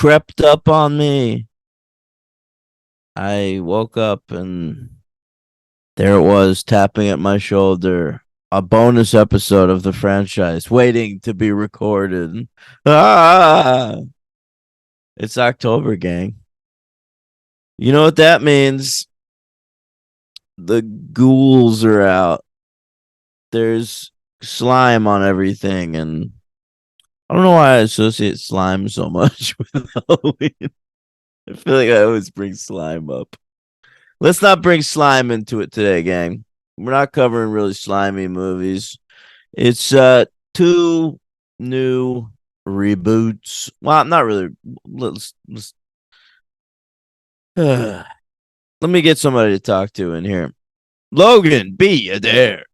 crept up on me. I woke up and there it was tapping at my shoulder. A bonus episode of the franchise waiting to be recorded. Ah, it's October, gang. You know what that means? The ghouls are out. There's slime on everything, and I don't know why I associate slime so much with Halloween. I feel like I always bring slime up. Let's not bring slime into it today, gang. We're not covering really slimy movies. It's two new reboots. Well, not really. Let's let me get somebody to talk to in here. Logan, be you there?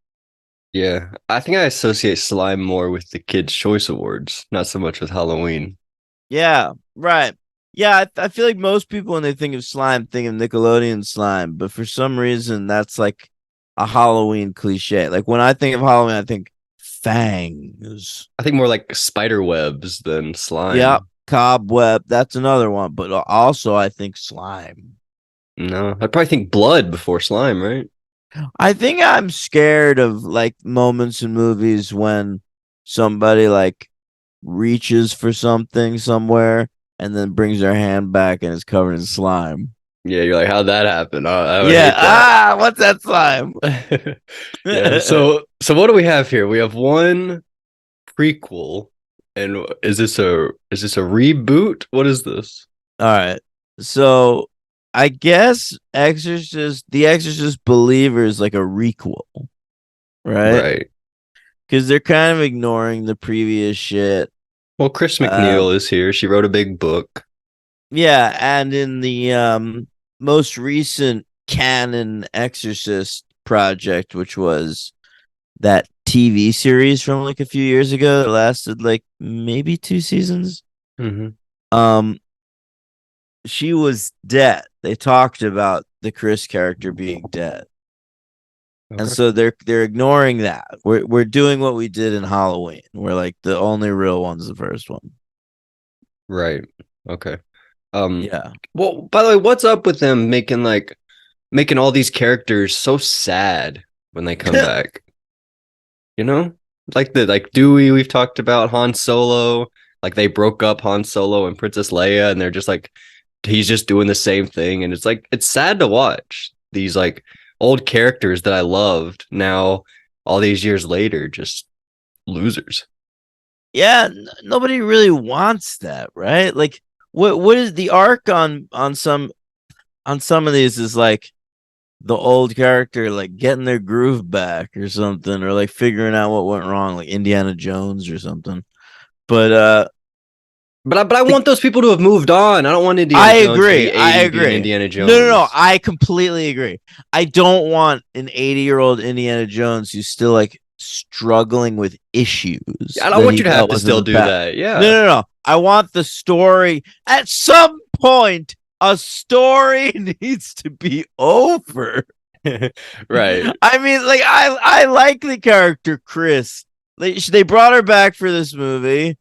Yeah, I think I associate slime more with the Kids' Choice Awards, not so much with Halloween. Yeah, right. Yeah, I feel like most people when they think of slime think of Nickelodeon slime, but for some reason that's like a Halloween cliche. Like when I think of Halloween, I think fangs. I think more like spider webs than Yeah, slime. cobweb. That's another one, but also I think slime. No, I'd probably think blood before slime, right? I think I'm scared of like moments in movies when somebody like reaches for something somewhere and then brings their hand back and it's covered in slime. Yeah, you're like, how'd that happen? I would Yeah. hate that. What's that slime? Yeah. So what do we have here? We have one prequel, and is this a reboot? What is this? All right. So I guess The Exorcist Believer is like a requel, right? Right. Because they're kind of ignoring the previous shit. Well, Chris Um, McNeil is here. She wrote a big book. yeah, and in the most recent canon Exorcist project, which was that TV series from like a few years ago that lasted like maybe two seasons. Hmm. Um, she was dead. They talked about the Chris character being dead. And Okay. so they're ignoring that. We're doing what we did in Halloween. We're like the only real one's the first one. Right. Okay. Um, Yeah. well, by the way, what's up with them making all these characters so sad when they come back? You know? Like Dewey, we've talked about Han Solo, like they broke up Han Solo and Princess Leia, and they're just like he's just doing the same thing, and it's like it's sad to watch these like old characters that I loved now all these years later, just losers. Yeah, nobody really wants that, right? Like what is the arc on some of these is like the old character like getting their groove back or something or like figuring out what went wrong like Indiana Jones or something. But But I like want those people to have moved on. I don't want Indiana I Jones to agree. be I 80 being agree. Indiana No. Jones. I completely agree. I don't want an 80-year-old Indiana Jones who's still like struggling with issues I don't that want he you to have dealt to with in still the do past. that. Yeah. No. I want the story. At some point, a story needs to be over. Right. I mean, like I like the character Chris. They brought her back for this movie.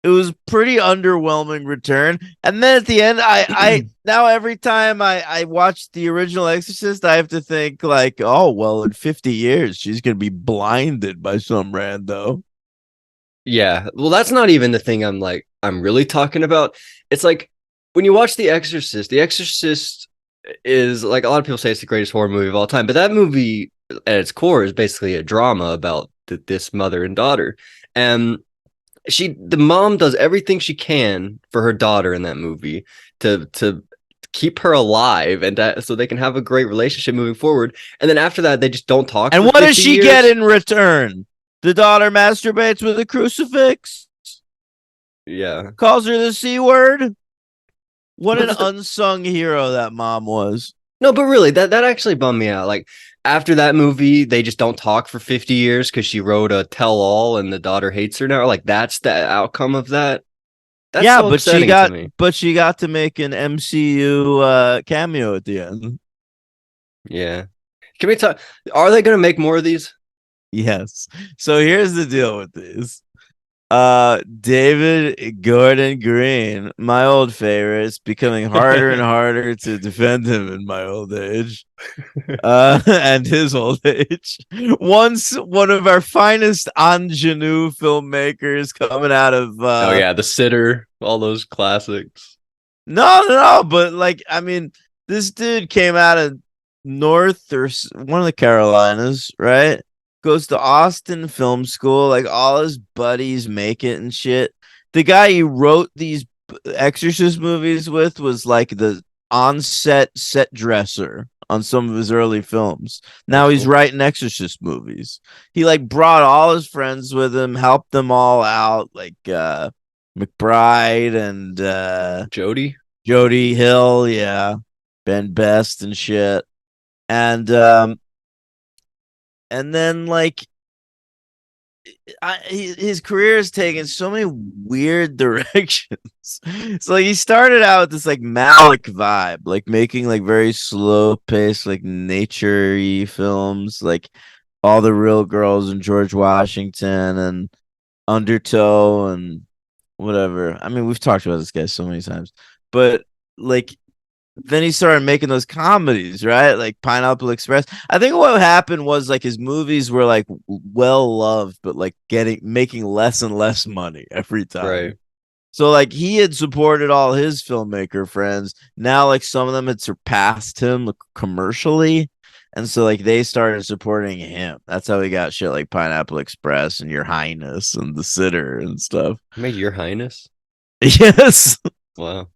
It was pretty underwhelming return. And then at the end, I now every time I watch the original Exorcist, I have to think like, oh well, in 50 years, she's gonna be blinded by some rando. Yeah. Well, that's not even the thing I'm really talking about. It's like when you watch The Exorcist is like a lot of people say it's the greatest horror movie of all time, but that movie at its core is basically a drama about this mother and daughter. And the mom does everything she can for her daughter in that movie to keep her alive and so they can have a great relationship moving forward. And then after that, they just don't talk And for what does 50 she get years. in return? The daughter masturbates with a crucifix, Yeah. calls her the C word. What But an unsung hero that mom was. no, but really, that actually bummed me out. Like after that movie, they just don't talk for 50 years because she wrote a tell-all and the daughter hates her now. Like that's the outcome of that. That's Yeah, so but she upsetting to got me. but she got to make an MCU cameo at the end. Yeah. Can we talk? Are they going to make more of these? Yes. So here's the deal with this. David Gordon Green, my old favorite. It's becoming harder and harder to defend him in my old age. And his old age. Once one of our finest ingenue filmmakers coming out of Oh yeah, The Sitter, all those classics. no, but like I mean, this dude came out of North or one of the Carolinas, right? Goes to Austin Film School, like all his buddies make it and shit. The guy he wrote these Exorcist movies with was like the on-set set dresser on some of his early films. Now That's he's cool. writing Exorcist movies. He like brought all his friends with him, helped them all out, like McBride and Jody. Jody Hill, yeah, Ben Best and shit, and and then like his career has taken so many weird directions. So like he started out with this like Malik vibe, like making like very slow paced, like nature-y films, like All the Real Girls and George Washington and Undertow and whatever. I mean, we've talked about this guy so many times, but like then he started making those comedies, right? Like Pineapple Express. I think what happened was like his movies were like well loved, but like getting making less and less money every time. Right. So like he had supported all his filmmaker friends. Now like some of them had surpassed him commercially. And so like they started supporting him. That's how he got shit like Pineapple Express and Your Highness and The Sitter and stuff. Made Your Highness. Yes. Wow.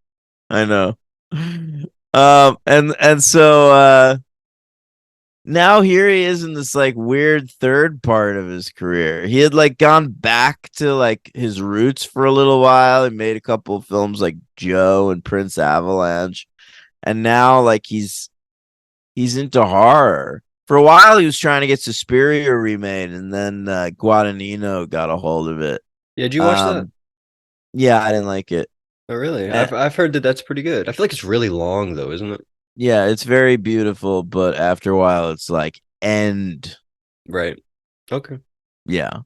I know. And so now here he is in this like weird third part of his career. He had like gone back to like his roots for a little while. He made a couple of films like Joe and Prince Avalanche. And now like he's into horror. For a while he was trying to get Suspiria remade and then Guadagnino got a hold of it. Yeah, did you watch that? Um yeah, I didn't like it. Oh, really? Eh, I've heard that that's pretty good. I feel like it's really long though, isn't it? yeah, it's very beautiful, but after a while it's like end. Right. Okay. Yeah.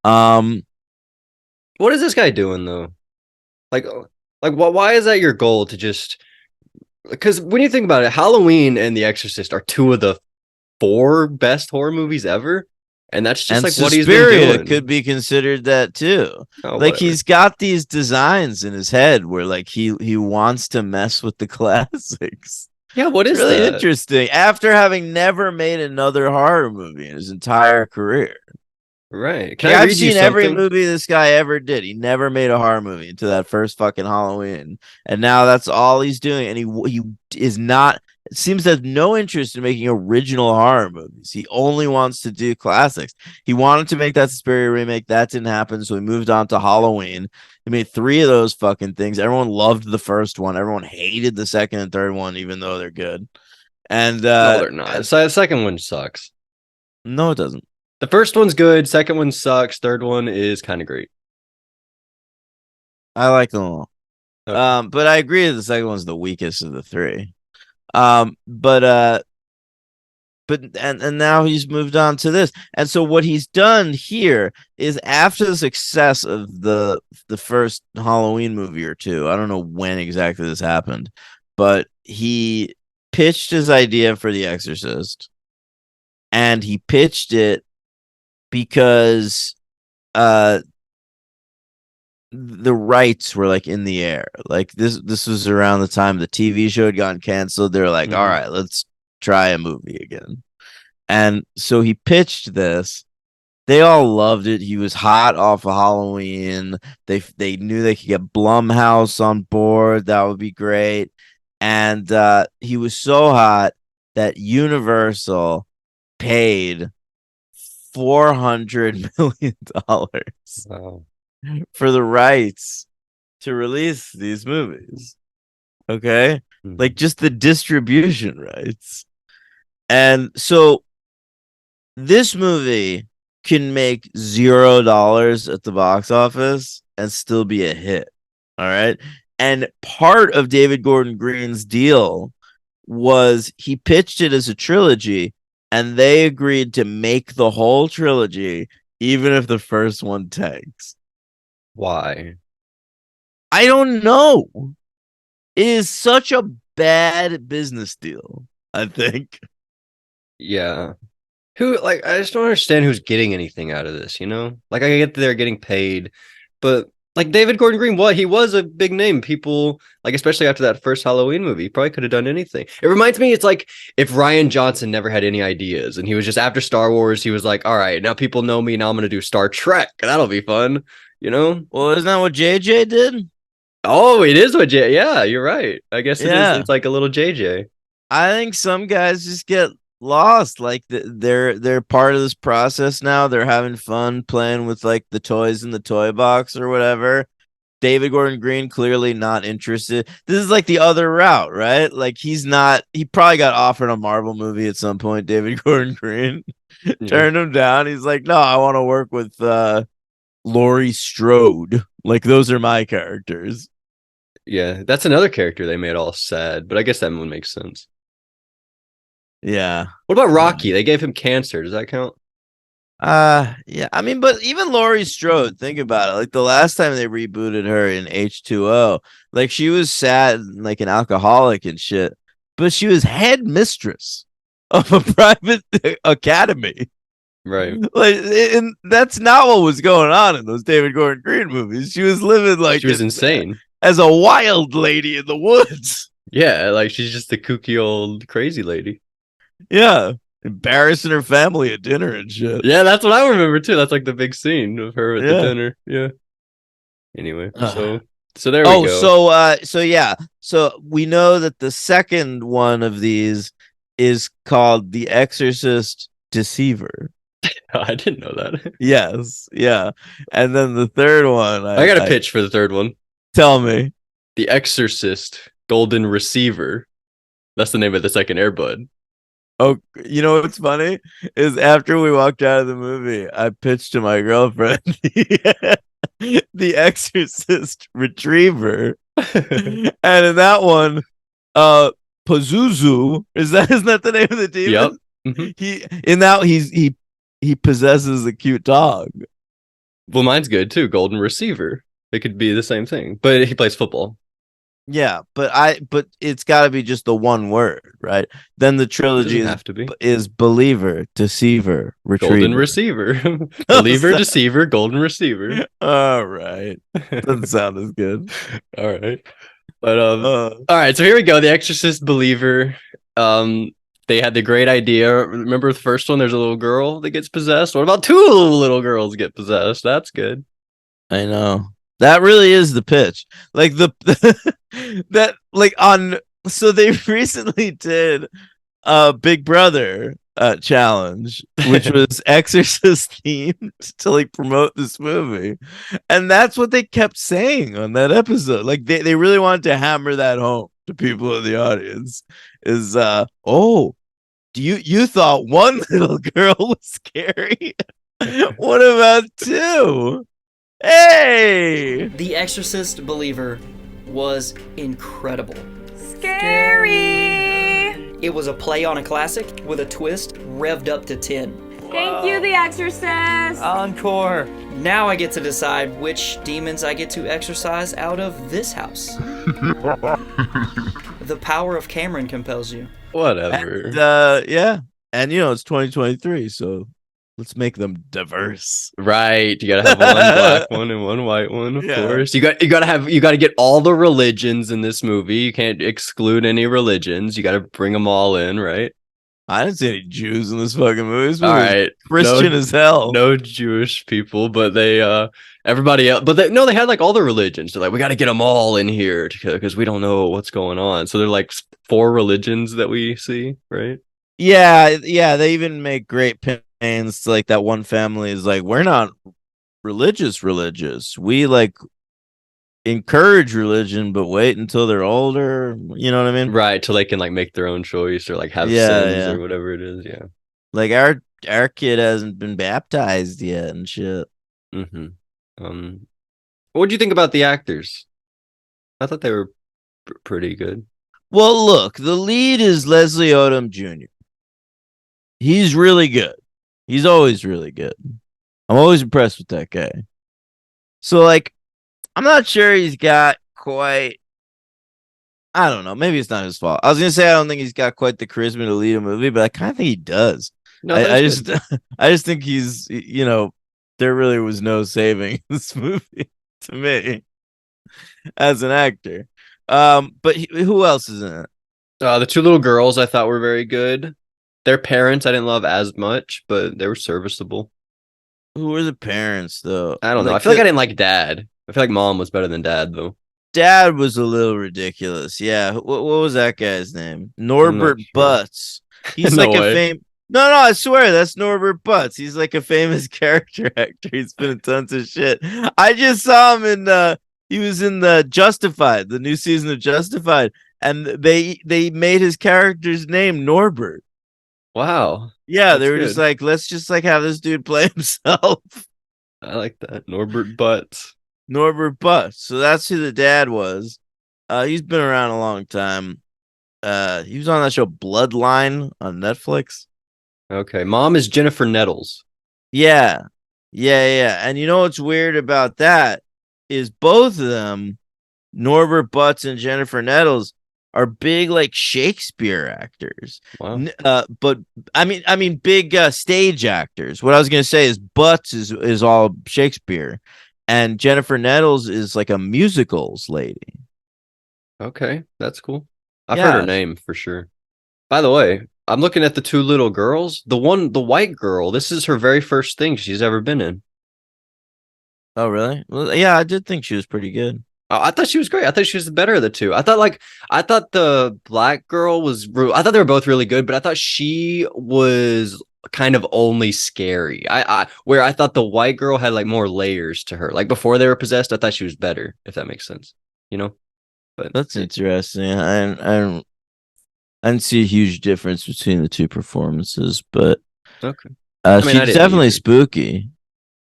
Um What is this guy doing though? Like, why is that your goal to just? Because when you think about it, Halloween and The Exorcist are two of the four best horror movies ever, and that's just and like what he's been Suspiria doing. could be considered that too. Oh, Like whatever. he's got these designs in his head where like he wants to mess with the classics. Yeah, what It's is really that? interesting after having never made another horror movie in his entire career. Right. Can Like I I've read you seen every something? movie this guy ever did. He never made a horror movie until that first fucking Halloween, and now that's all he's doing. And he is not. It seems to have no interest in making original horror movies. He only wants to do classics. He wanted to make that Suspiria remake. That didn't happen, so he moved on to Halloween. He made three of those fucking things. Everyone loved the first one. Everyone hated the second and third one, even though they're good. And No, they're not. So the second one sucks. no, it doesn't. The first one's good. Second one sucks. Third one is kind of great. I like them all. Okay. But I agree that the second one's the weakest of the three. But now he's moved on to this. And so what he's done here is after the success of the first Halloween movie or two, I don't know when exactly this happened, but he pitched his idea for The Exorcist and he pitched it because uh the rights were like in the air. Like this was around the time the TV show had gotten canceled. They're like, all Mhm. right, let's try a movie again. And so he pitched this. They all loved it. He was hot off of Halloween. They knew they could get Blumhouse on board. That would be great. And he was so hot that Universal paid $400 million Wow. for the rights to release these movies. Okay. Like Mhm. just the distribution rights. And so this movie can make $0 at the box office and still be a hit. All right. And part of David Gordon Green's deal was he pitched it as a trilogy and they agreed to make the whole trilogy, even if the first one tanks. Why? I don't know. It is such a bad business deal, I think. Yeah. Who like I just don't understand who's getting anything out of this, you know? Like I get that they're getting paid, but like David Gordon Green, what he was a big name. People like especially after that first Halloween movie, he probably could have done anything. It reminds me it's like if Ryan Johnson never had any ideas and he was just after Star Wars, he was like, all right, now people know me, now I'm gonna do Star Trek. That'll be fun, you know? Well, isn't that what JJ did? Oh, it is what J yeah, you're right. I guess it is. Yeah. It's like a little JJ. I think some guys just get lost. Like they're part of this process now. They're having fun playing with like the toys in the toy box or whatever. David Gordon Green clearly not interested. This is like the other route, right? Like he's not. He probably got offered a Marvel movie at some point. David Gordon Green Yeah. turned him down. He's like, no, I want to work with Laurie Strode. Like those are my characters. Yeah, that's another character they made all sad, but I guess that one makes sense. Yeah. What about Yeah. Rocky? They gave him cancer. Does that count? Yeah. I mean, but even Laurie Strode, think about it. Like the last time they rebooted her in H2O, like she was sad, and, like an alcoholic and shit, but she was head mistress of a private academy. Right. Like, and that's not what was going on in those David Gordon Green movies. She was living She like was insane. as a wild lady in the woods. Yeah, like she's just a kooky old crazy lady. Yeah, embarrassing her family at dinner and shit. Yeah, that's what I remember too. That's like the big scene of her at the Yeah. dinner. Yeah. Anyway, Ugh. so there we Oh, go. so yeah. So we know that the second one of these is called The Exorcist Deceiver. I didn't know that. Yes, yeah. And then the third one, I got a I pitch for the third one. tell me. The Exorcist Golden Receiver. That's the name of the second Airbud. Oh, you know what's funny is after we walked out of the movie, I pitched to my girlfriend the Exorcist Retriever, and in that one, uh, Pazuzu isn't that the name of the Yep. demon? hmm He in that he possesses a cute dog. Well, mine's good too. Golden Receiver. It could be the same thing, but he plays football. Yeah, but it's got to be just the one word, right? Then the It trilogy doesn't have to be. is believer, deceiver, Golden retriever. Receiver. Believer, Deceiver, Golden Receiver. All right. Doesn't sound as good. All right. But Uh, all right, so here we go. The Exorcist Believer. They had the great idea. Remember the first one? There's a little girl that gets possessed. What about two little girls get possessed? That's good. I know. That really is the pitch. Like that like on so they recently did a Big Brother challenge, which was Exorcist themed to like promote this movie. And that's what they kept saying on that episode. Like they really wanted to hammer that home to people in the audience. Is oh, do you thought one little girl was scary? What about two? Hey! The Exorcist Believer was incredible. Scary! It was a play on a classic with a twist revved up to 10. Thank you, The Exorcist! Encore! Now I get to decide which demons I get to exorcise out of this house. The power of Cameron compels you. Whatever. And, yeah. And you know, it's 2023, so let's make them diverse. Right. You gotta have one black one and one white one, of Yeah. course. You gotta get all the religions in this movie. You can't exclude any religions. You gotta bring them all in, right? I didn't see any Jews in this fucking movie. This All movie was right. Christian No, as hell. no Jewish people, but they everybody else, but they had like all the religions. They're like, we got to get them all in here because we don't know what's going on. So they're like four religions that we see, right? Yeah, yeah. They even make great pains to like that one family is like, we're not religious. We like encourage religion, but wait until they're older. You know what I mean? Right, so they can like make their own choice or like have Yeah, sins yeah. or whatever it is. Yeah. Like our kid hasn't been baptized yet and shit. Mm-hmm. What do you think about the actors? I thought they were pretty good. Well, look, the lead is Leslie Odom Jr. He's really good. He's always really good. I'm always impressed with that guy. So, like, I'm not sure he's got quite. I don't know. Maybe it's not his fault. I was gonna say I don't think he's got quite the charisma to lead a movie, but I kind of think he does. No, that was I good. just, I just think he's, there really was no saving this movie to me as an actor. But who else is in it? The two little girls I thought were very good. Their parents I didn't love as much, but they were serviceable. Who were the parents though? I don't know. I Like feel like I the didn't like dad. I feel like mom was better than dad though. dad was a little ridiculous. Yeah, what was that guy's name? I'm not Norbert sure. Butts. He's No like a way. fame. No, I swear that's Norbert Butts. He's like a famous character actor. He's been in tons of shit. I just saw him in he was in the Justified, the new season of Justified, and they made his character's name Norbert. Wow. Yeah, they That's were just good. like, let's just like have this dude play himself. I like that. Norbert Butts. Norbert Butts. So that's who the dad was. He's been around a long time. He was on that show Bloodline on Netflix. Okay. Mom is Jennifer Nettles. Yeah. Yeah. And you know what's weird about that is both of them, Norbert Butts and Jennifer Nettles, are big like Shakespeare actors. Wow. But I mean big stage actors. What I was gonna say is Butts is all Shakespeare, and Jennifer Nettles is like a musicals lady. Okay. That's cool. I've heard her Yeah. name for sure. By the way, I'm looking at the two little girls. The white girl, this is her very first thing she's ever been in. Oh really? Well, yeah, I did think she was pretty good. Oh, I thought she was great. I thought she was the better of the two. I thought the black girl I thought they were both really good, but I thought she was kind of only scary. I where I thought the white girl had like more layers to her. Like before they were possessed, I thought she was better, if that makes sense. You know? But That's interesting. I didn't see a huge difference between the two performances, but okay. I mean, I she's didn't definitely either. spooky.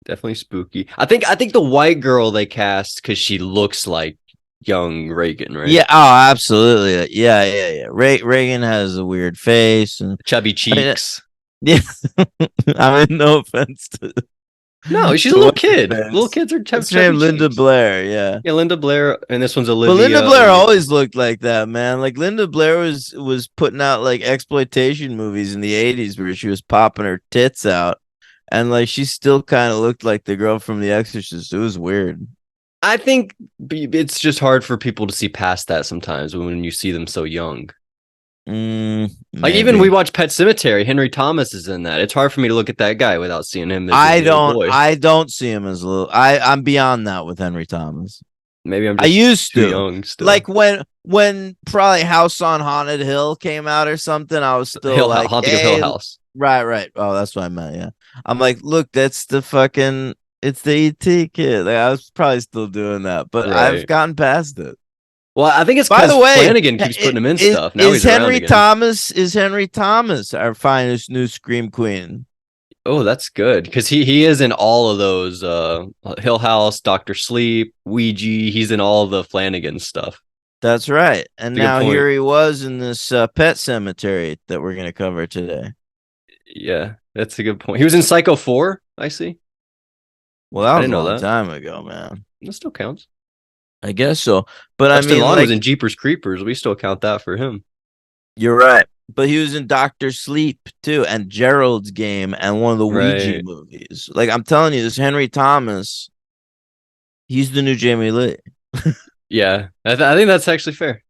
Definitely spooky. I think the white girl they cast because she looks like young Reagan, right? Yeah, oh, absolutely. Yeah. Reagan has a weird face, and Chubby I mean, cheeks. yeah. I mean, no offense to, No, she's a to little what's her kid. Little face. kids are What's her chubby name? Linda cheeks. Blair. Yeah. Yeah, Linda Blair, and this one's But Linda Olivia. Blair always looked like that, man. Like Linda Blair was putting out like exploitation movies in the '80s where she was popping her tits out, and like she still kind of looked like the girl from The Exorcist. It was weird. I think it's just hard for people to see past that sometimes when you see them so young. Like even we Maybe. watch Pet Cemetery, Henry Thomas is in that. It's hard for me to look at that guy without seeing him as a little boy. I don't see him as a little. I'm beyond that with Henry Thomas. Maybe I'm I just used too to. young still. Like when probably House on Haunted Hill came out or something, I was still like, Haunting of Hill hey, House. right. Oh, that's what I meant. Yeah. I'm like, look, that's the fucking it's the ET kid. Like, I was probably still doing that, but I've Right. gotten past it. Well, I think it's By because the way, Flanagan keeps putting him in stuff. Now he's around again. Is Henry Thomas our finest new scream queen? Oh, that's good because he is in all of those Hill House, Doctor Sleep, Ouija. He's in all the Flanagan stuff. That's right. And That's a good now point. here he was in this Pet Cemetery that we're going to cover today. Yeah, that's a good point. He was in Psycho 4, I see. Well, that I was didn't a know long that. time ago, man. That still counts. I guess so. But I Justin mean, Long was like, in Jeepers Creepers. We still count that for him. you're right. But he was in Doctor Sleep too, and Gerald's Game, and one of the Ouija Right. movies. Like, I'm telling you, this Henry Thomas, he's the new Jamie Lee. Yeah, I think that's actually fair.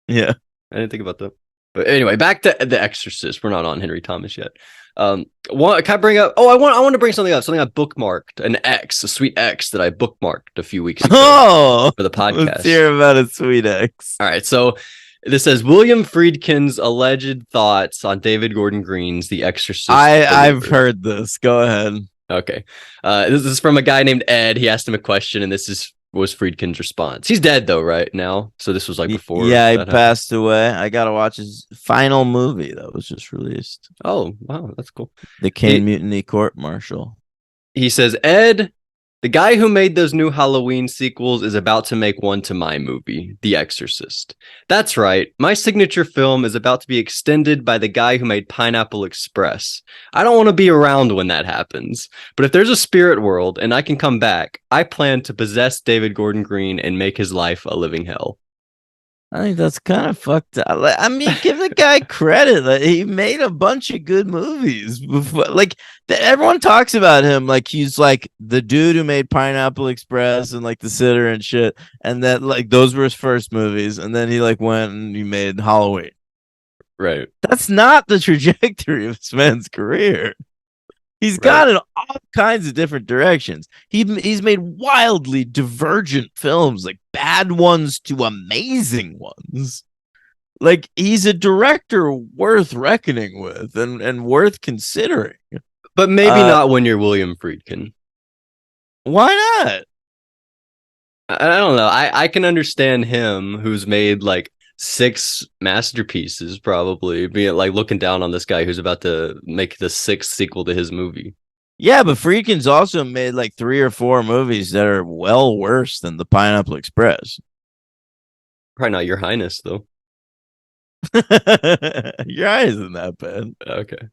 Yeah. I didn't think about that. But anyway, back to The Exorcist. We're not on Henry Thomas yet. Can I bring up? Oh, I want to bring something up. Something I bookmarked. A sweet X that I bookmarked a few weeks ago Oh, for the podcast. let's hear about a sweet X. All right, so this says William Friedkin's alleged thoughts on David Gordon Green's The Exorcist. I've delivered. heard this. Go ahead. Okay, this is from a guy named Ed. He asked him a question, and was Friedkin's response. He's dead though, right now. So this was like before. Yeah, he that happened. passed away. I gotta watch his final movie that was just released. Oh wow, that's cool. The Kane Mutiny Court Martial. He says Ed The guy who made those new Halloween sequels is about to make one to my movie, The Exorcist. That's right, my signature film is about to be extended by the guy who made Pineapple Express. I don't want to be around when that happens, but if there's a spirit world and I can come back, I plan to possess David Gordon Green and make his life a living hell. I think that's kind of fucked up. I mean, give the guy credit. Like, he made a bunch of good movies before. Like everyone talks about him like he's like the dude who made Pineapple Express and like The Sitter and shit, and that like those were his first movies, and then he like went and he made Halloween. Right. That's not the trajectory of this man's career. He's Right. gone in all kinds of different directions. He's made wildly divergent films, like bad ones to amazing ones. Like he's a director worth reckoning with and worth considering. But maybe not when you're William Friedkin. Why not? I don't know. I can understand him who's made like 6 masterpieces, probably being like looking down on this guy who's about to make the 6th sequel to his movie. Yeah, but Friedkin's also made like 3 or 4 movies that are well worse than the Pineapple Express. Probably not Your Highness, though. Your eye isn't that bad. Okay.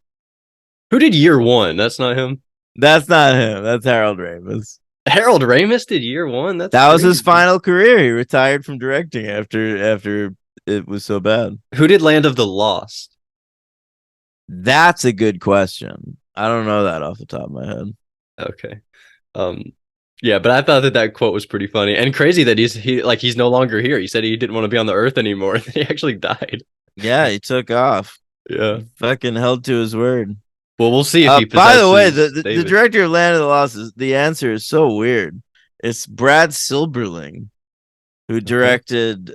Who did Year One? That's not him. That's not him. That's Harold Ramis. Harold Ramis did Year One. That was his final career. He retired from directing after it was so bad. Who did Land of the Lost? That's a good question. I don't know that off the top of my head. Okay. Yeah, but I thought that quote was pretty funny and crazy that he's no longer here. He said he didn't want to be on the earth anymore. He actually died. Yeah, he took off. Yeah. He fucking held to his word. Well, we'll see if he by the way, the David. director of Land of the Lost, the answer is so weird. It's Brad Silberling, who directed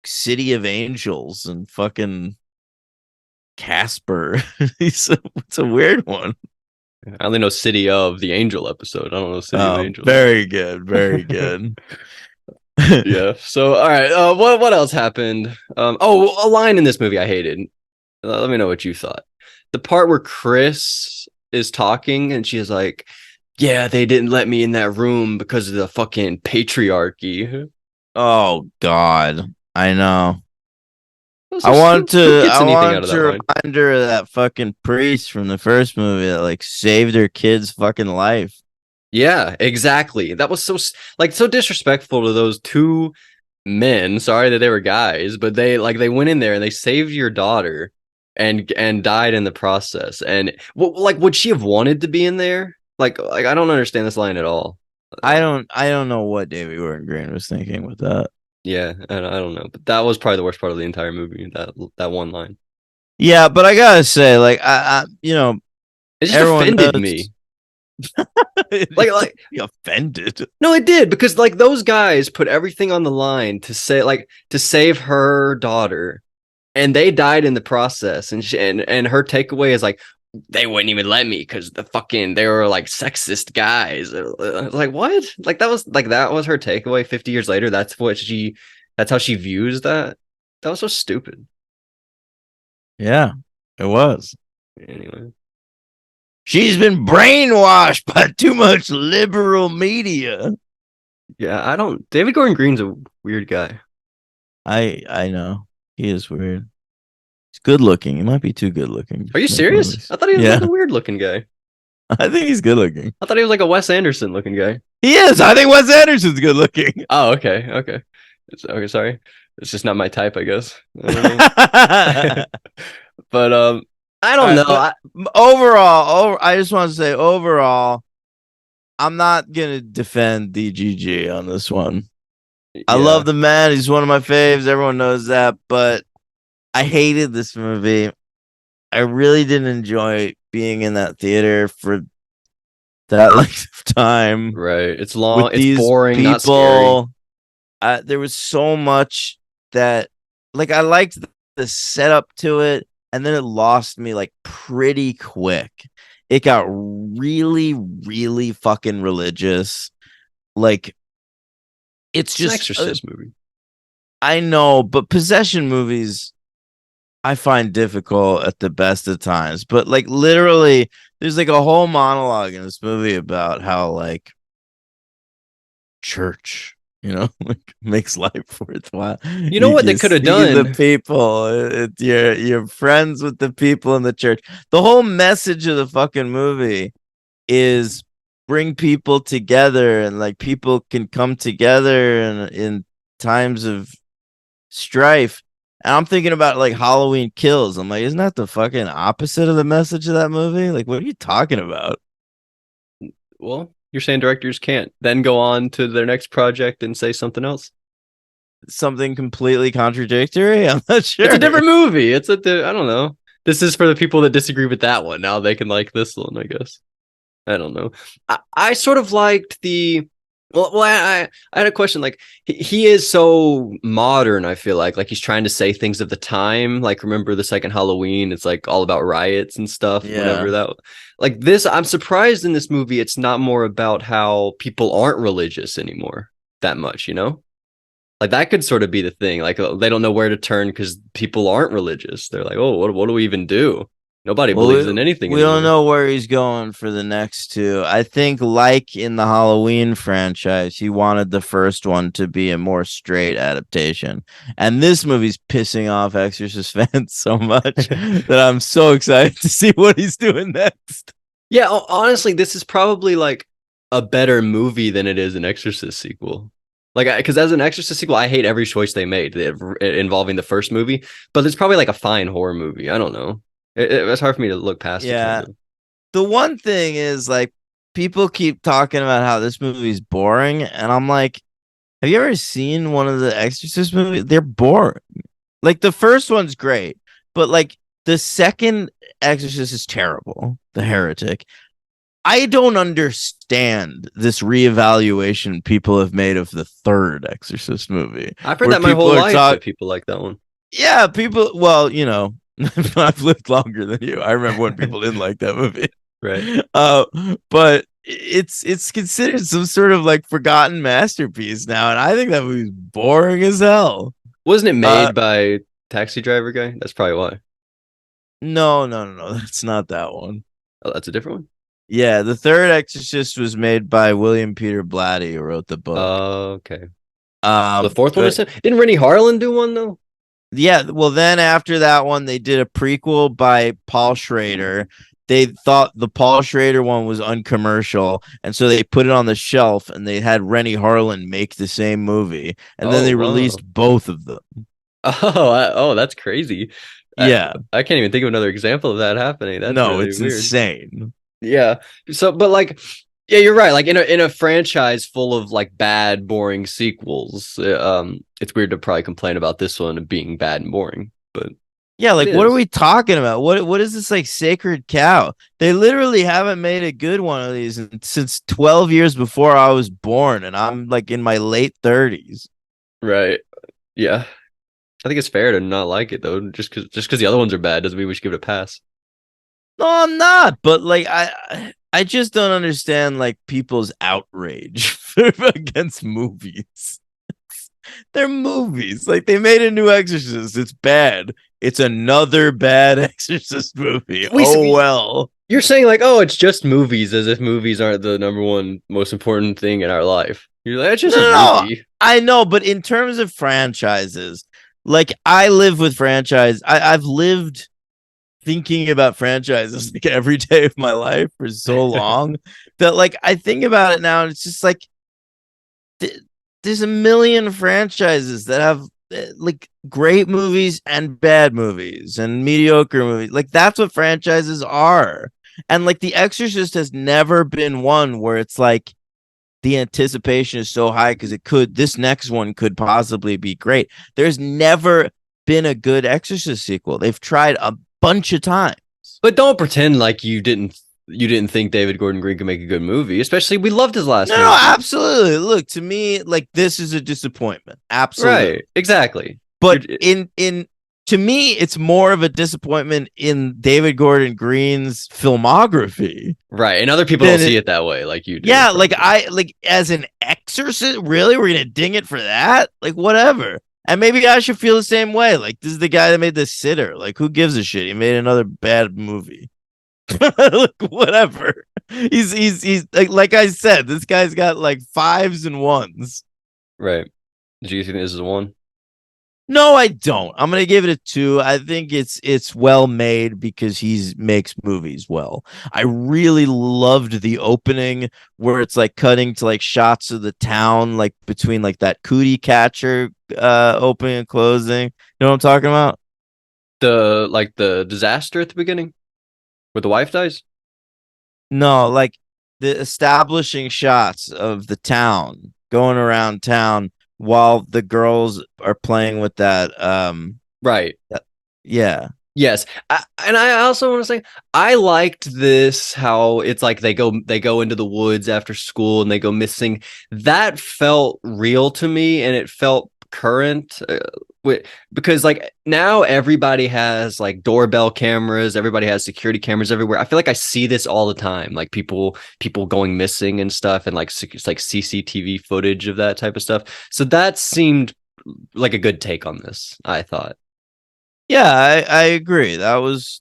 City of Angels and fucking Casper. It's a weird one. I only know City of the Angel episode. I don't know City of Angels. Very good, very good. Yeah. So, all right. What else happened? A line in this movie I hated. Let me know what you thought. The part where Chris is talking and she's like, "Yeah, they didn't let me in that room because of the fucking patriarchy." Oh God, I know. I want to remind her of that fucking priest from the first movie that like saved her kid's fucking life. Yeah, exactly. That was so disrespectful to those 2 men. Sorry that they were guys, but they went in there and they saved your daughter and died in the process. And would she have wanted to be in there? Like I don't understand this line at all. I don't know what David Gordon Green was thinking with that. Yeah, I don't know, but that was probably the worst part of the entire movie. That one line. Yeah, but I gotta say, like, I it just offended me. like you offended? No, it did, because like those guys put everything on the line to save her daughter, and they died in the process. And and her takeaway is like, they wouldn't even let me because they were like sexist guys. Like what? Like that was her takeaway 50 years later. That's how she views that. That was so stupid. Yeah, it was. Anyway. She's been brainwashed by too much liberal media. Yeah, David Gordon Green's a weird guy. I know. He is weird. He's good looking. He might be too good looking. Are you serious? Movies. I thought he was like a weird looking guy. I think he's good looking. I thought he was like a Wes Anderson looking guy. He is. I think Wes Anderson's good looking. Oh, okay. Okay, sorry. It's just not my type, I guess. But I don't know. Overall, I just want to say overall, I'm not gonna defend DGG on this one. Yeah. I love the man. He's one of my faves. Everyone knows that, but I hated this movie. I really didn't enjoy being in that theater for that length of time. Right. It's long. It's boring. Not scary. There was so much that, like, I liked the setup to it, and then it lost me like pretty quick. It got really, really fucking religious. Like, it's just an Exorcist movie. I know, but possession movies I find difficult at the best of times. But like literally, there's like a whole monologue in this movie about how like church, like makes life worthwhile. You know what they could have See the done? people. You're friends with the people in the church. The whole message of the fucking movie is bring people together, and like people can come together in times of strife. And I'm thinking about like Halloween Kills. I'm like, isn't that the fucking opposite of the message of that movie? Like, what are you talking about? Well, you're saying directors can't then go on to their next project and say something else. Something completely contradictory? I'm not sure. It's a different movie. I don't know. This is for the people that disagree with that one. Now they can like this one, I guess. I don't know. I sort of liked the. Well, I had a question. Like he is so modern. I feel like he's trying to say things of the time. Like remember the second Halloween? It's like all about riots and stuff. Whenever Yeah. that, like this, I'm surprised in this movie. It's not more about how people aren't religious anymore that much. Like that could sort of be the thing. Like they don't know where to turn because people aren't religious. They're like, oh, what do we even do? Nobody Well, believes in anything we don't anymore. know where he's going for the next two. I think, like in the Halloween franchise, he wanted the first one to be a more straight adaptation. And this movie's pissing off Exorcist fans so much that I'm so excited to see what he's doing next. Yeah, honestly, this is probably like a better movie than it is an Exorcist sequel. Like, because as an Exorcist sequel, I hate every choice they made involving the first movie. But it's probably like a fine horror movie. I don't know. It's hard for me to look past it. Yeah. Kind of. The one thing is, like, people keep talking about how this movie's boring. And I'm like, have you ever seen one of the Exorcist movies? They're boring. Like, the first one's great, but like, the second Exorcist is terrible. The Heretic. I don't understand this reevaluation people have made of the third Exorcist movie. I've heard Where that my people whole are life that people like that one. yeah, people. Well, I've lived longer than you. I remember when people didn't like that movie. Right. Uh, but it's considered some sort of like forgotten masterpiece now, and I think that movie's boring as hell. Wasn't it Uh, made by Taxi Driver guy? That's probably why. no, no, no, no, that's not that one. Oh, that's a different one. Yeah, the third Exorcist was made by William Peter Blatty, who wrote the book. Okay. The Um, fourth one but is didn't Rennie Harlan do one though? yeah, well, then after that one, they did a prequel by Paul Schrader. They thought the Paul Schrader one was uncommercial, and so they put it on the shelf, and they had Rennie Harlan make the same movie, and then Oh they wow. released both of them. Oh, that's crazy. I, Yeah, I can't even think of another example of that happening. That's no, really it's weird. insane. Yeah. So, but like, yeah, you're right. Like in a franchise full of like bad, boring sequels, it's weird to probably complain about this one being bad and boring, but Yeah, it like what are is. we talking about? What is this like sacred cow? They literally haven't made a good one of these since 12 years before I was born, and I'm like in my late 30s. Right. Yeah. I think it's fair to not like it though. Just because the other ones are bad doesn't mean we should give it a pass. No, I'm not. But like, I just don't understand like people's outrage against movies. They're movies. Like they made a new Exorcist. It's bad. It's another bad Exorcist movie. Oh well. You're saying like, oh, it's just movies, as if movies aren't the number one most important thing in our life. You're like, it's No, just a no, no. movie. I know, but in terms of franchises, like I live with franchise. I've lived thinking about franchises like every day of my life for so long that like I think about it now and it's just like there's a million franchises that have like great movies and bad movies and mediocre movies. Like that's what franchises are. And like The Exorcist has never been one where it's like the anticipation is so high because this next one could possibly be great. There's never been a good Exorcist sequel. They've tried a bunch of times. But don't pretend like you didn't think David Gordon Green could make a good movie. Especially we loved his last No, movie. no, absolutely. Look, to me, like this is a disappointment. Absolutely. Right. Exactly. But in to me, it's more of a disappointment in David Gordon Green's filmography. Right. And other people don't see it that way like you do. Yeah, like I like as an Exorcist, really? We're gonna ding it for that? Like whatever. And maybe I should feel the same way. Like, this is the guy that made The Sitter. Like, who gives a shit? He made another bad movie. Look, whatever. He's like I said, this guy's got like fives and ones. Right. Do you think this is one? No, I don't. I'm gonna give it a 2. I think it's well made because he's makes movies well. I really loved the opening where it's like cutting to like shots of the town, like between like that cootie catcher opening and closing. You know what I'm talking about? The disaster at the beginning where the wife dies? No, like the establishing shots of the town going around town while the girls are playing with that Right. yeah. Yes, and I also want to say I liked this how it's like they go into the woods after school and they go missing. That felt real to me and it felt current because like now everybody has like doorbell cameras, everybody has security cameras everywhere. I feel like I see this all the time, like people going missing and stuff, and like it's like CCTV footage of that type of stuff. So that seemed like a good take on this, I thought. Yeah, I agree. That was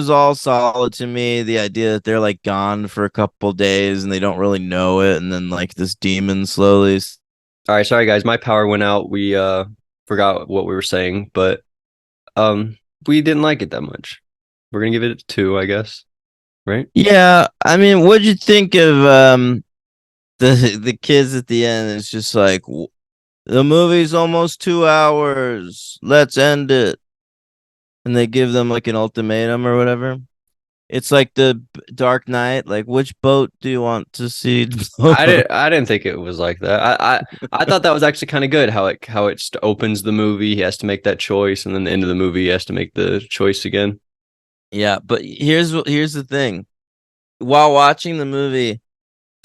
all solid to me. The idea that they're like gone for a couple days and they don't really know it, and then like this demon slowly. All right, sorry guys, my power went out. We forgot what we were saying, but um we didn't like it that much. We're gonna give it a 2, I guess. Right? Yeah, I mean, what'd you think of the kids at the end? It's just like the movie's almost 2 hours. Let's end it, and they give them like an ultimatum or whatever. It's like the Dark Knight. Like, which boat do you want to see? I didn't think it was like that. I thought that was actually kind of good how it opens the movie. He has to make that choice, and then the end of the movie he has to make the choice again. Yeah, but here's the thing. While watching the movie,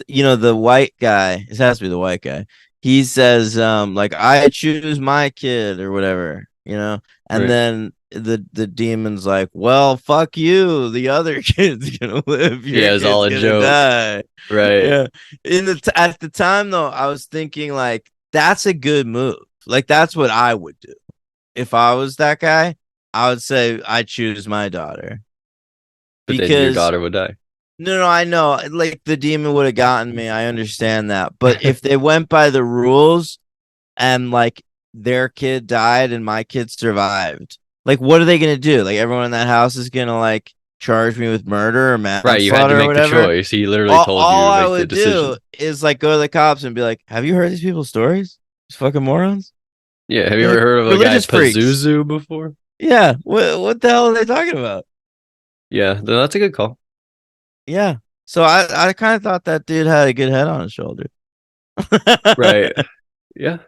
the white guy, it has to be the white guy. He says, like, I choose my kid or whatever. And Right. then the demon's like, well, fuck you. The other kid's gonna live. Your Yeah, it's all kid's a gonna joke. die. Right. Yeah. At the time though, I was thinking like that's a good move. Like that's what I would do if I was that guy. I would say I choose my daughter But then your because daughter would die. no, I know. Like the demon would have gotten me. I understand that. But if they went by the rules and like their kid died and my kid survived, like what are they gonna do? Like everyone in that house is gonna like charge me with murder or Right, you had to manslaughter or make the whatever. choice. He literally told All you to I make the would do decision. is like go to the cops and be like, "Have you heard these people's stories? These fucking morons. Yeah, have you They're ever like heard of a guy religious freaks." Pazuzu before? Yeah. What the hell are they talking about? Yeah, then that's a good call. Yeah. So I kind of thought that dude had a good head on his shoulder. Right. Yeah.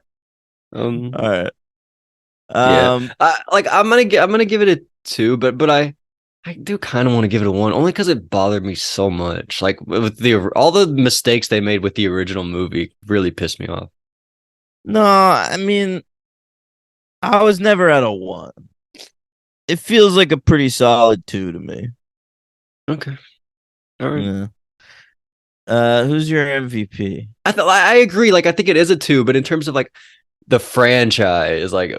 All right. Yeah. Um, I'm gonna give it a 2, but I do kind of want to give it a 1 only because it bothered me so much. Like with all the mistakes they made with the original movie really pissed me off. no, I mean, I was never at a 1. It feels like a pretty solid 2 to me. Okay. All right. Yeah. Who's your MVP? I agree. Like I think it is a 2, but in terms of like the franchise, like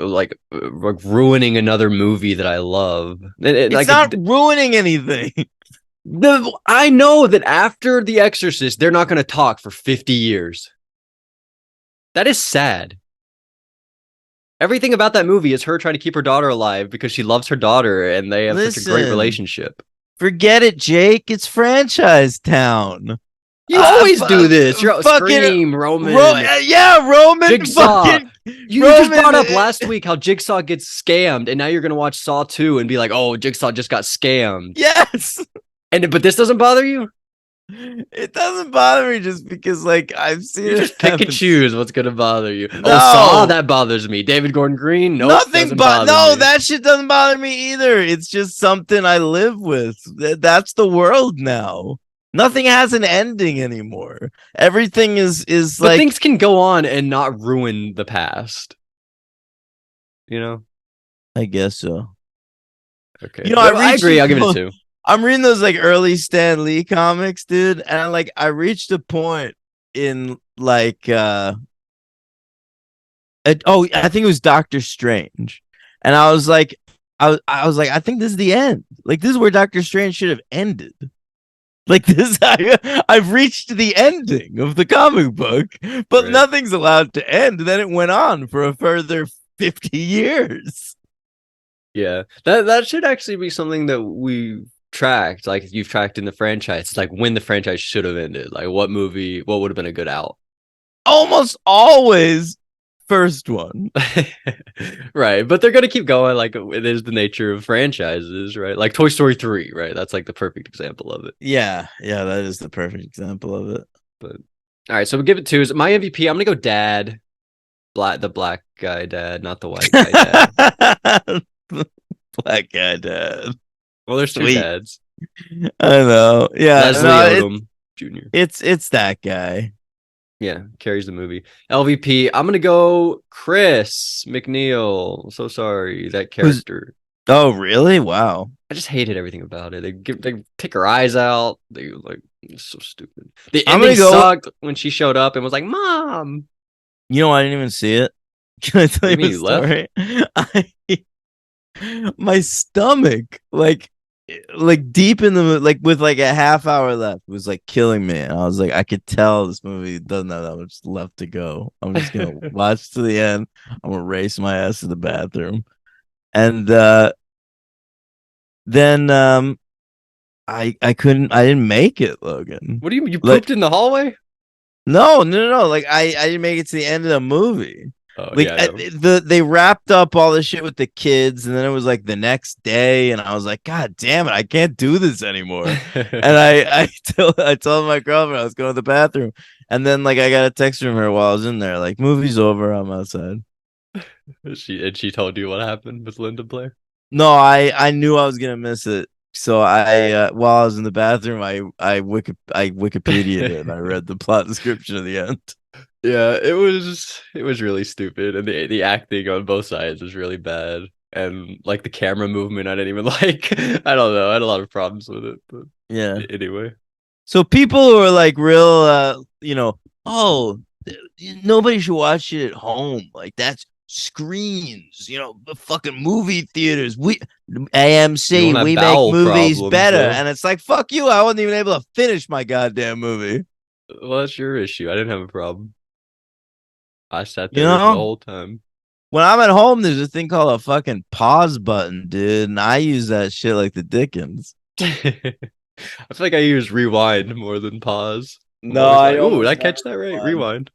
ruining another movie that I love, It's not ruining anything. I know that after The Exorcist, they're not going to talk for 50 years. That is sad. Everything about that movie is her trying to keep her daughter alive because she loves her daughter and they have such a great Listen, relationship. forget it, Jake. It's franchise town. You always do this. You're fucking Scream, Roman. yeah, Roman. Jigsaw. Fucking, You Roman, just brought up last week how Jigsaw gets scammed, and now you're gonna watch Saw 2 and be like, "Oh, Jigsaw just got scammed." Yes. But this doesn't bother you. It doesn't bother me just because, like, I've seen You it just pick and happen. choose what's gonna bother you. No. Oh, Saw, that bothers me. David Gordon Green, nope, Nothing doesn't but bother no, me. that shit doesn't bother me either. It's just something I live with. That's the world now. Nothing has an ending anymore. Everything is But like things can go on and not ruin the past. You know? I guess so. Okay. You know, I agree. I'll give it a 2. I'm reading those like early Stan Lee comics, dude, and I reached a point in like I think it was Doctor Strange, and I was like, I was like, I think this is the end. Like this is where Doctor Strange should have ended. Like this, I've reached the ending of the comic book, but Right. nothing's allowed to end. Then it went on for a further 50 years. Yeah, that should actually be something that we tracked. Like you've tracked in the franchise, like when the franchise should have ended. Like what would have been a good out. Almost always first one. Right, but they're gonna keep going. Like it is the nature of franchises, right? Like Toy Story 3, right? That's like the perfect example of it. Yeah, that is the perfect example of it. But all right, so we'll give it 2. Is my MVP? I'm gonna go Dad, the black guy dad, not the white guy dad. Black guy dad. Well, there's 2 Sweet. dads. I know. Yeah, Leslie Odom Jr. It's that guy. Yeah, carries the movie. LVP, I'm gonna go Chris McNeil. So sorry, that character. Oh, really? Wow. I just hated everything about it. They take her eyes out. They like it's so stupid. The I'm ending gonna go- sucked when she showed up and was like, "Mom." You know, I didn't even see it. Can I tell What do you you a mean, you story? My stomach, like deep in the like with like a half hour left, was like killing me. And I was like, I could tell this movie doesn't have that much left to go. I'm just gonna watch to the end. I'm gonna race my ass to the bathroom, and then I didn't make it, Logan. What do you mean? You Like, pooped in the hallway? no. Like I didn't make it to the end of the movie. Oh Like yeah. they wrapped up all the shit with the kids, and then it was like the next day, and I was like, God damn it, I can't do this anymore. And I told my girlfriend I was going to the bathroom, and then like I got a text from her while I was in there, like movie's over, I'm outside. she told you what happened with Linda Blair. No, I knew I was gonna miss it, so I while I was in the bathroom, I Wikipedia'd it and I read the plot description of the end. Yeah, it was really stupid, and the acting on both sides was really bad, and like the camera movement, I didn't even like. I don't know, I had a lot of problems with it, but Yeah. anyway. So people who are like real, oh, nobody should watch it at home. Like that's screens, fucking movie theaters. We You AMC, don't have we make bowel movies problems, better, though. and it's like fuck you. I wasn't even able to finish my goddamn movie. Well, that's your issue. I didn't have a problem. I sat You there the know, whole time. when I'm at home, there's a thing called a fucking pause button, dude, and I use that shit like the Dickens. I feel like I use rewind more than pause. I'm No, always I like, almost ooh, did I never catch that right? rewind. Rewind.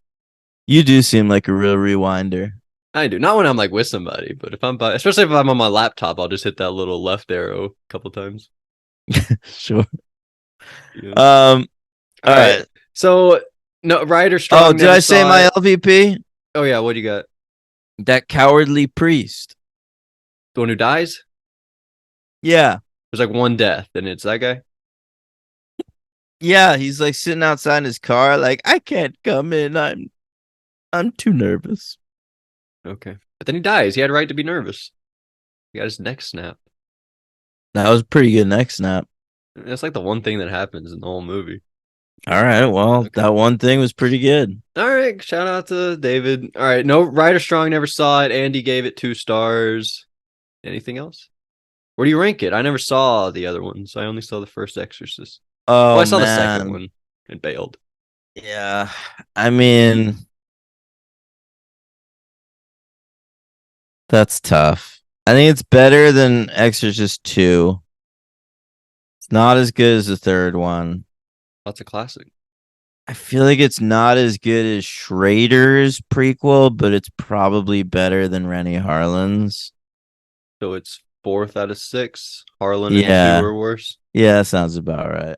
You do seem like a real rewinder. I do. Not when I'm like with somebody, but especially if I'm on my laptop, I'll just hit that little left arrow a couple times. Sure. Yeah. All All right. right. So no, Ryder Strong. Oh, did never I say saw my it. LVP? Oh yeah, what do you got? That cowardly priest. The one who dies? Yeah. There's like one death, and it's that guy. Yeah, he's like sitting outside in his car, like, I can't come in. I'm too nervous. Okay, but then he dies. He had a right to be nervous. He got his neck snapped. That was a pretty good neck snap. That's like the one thing that happens in the whole movie. All right, well, Okay. that one thing was pretty good. All right, shout out to David. All right, no, Ryder Strong never saw it. Andy gave it 2 stars. Anything else? Where do you rank it? I never saw the other ones. I only saw the first Exorcist. Oh, Well, I saw the man. second one and bailed. Yeah, I mean, that's tough. I think it's better than Exorcist 2. It's not as good as the third one. That's a classic. I feel like it's not as good as Schrader's prequel, but it's probably better than Rennie Harlan's. So it's 4th out of 6. Harlan Yeah. and Hugh are worse. Yeah, that sounds about right.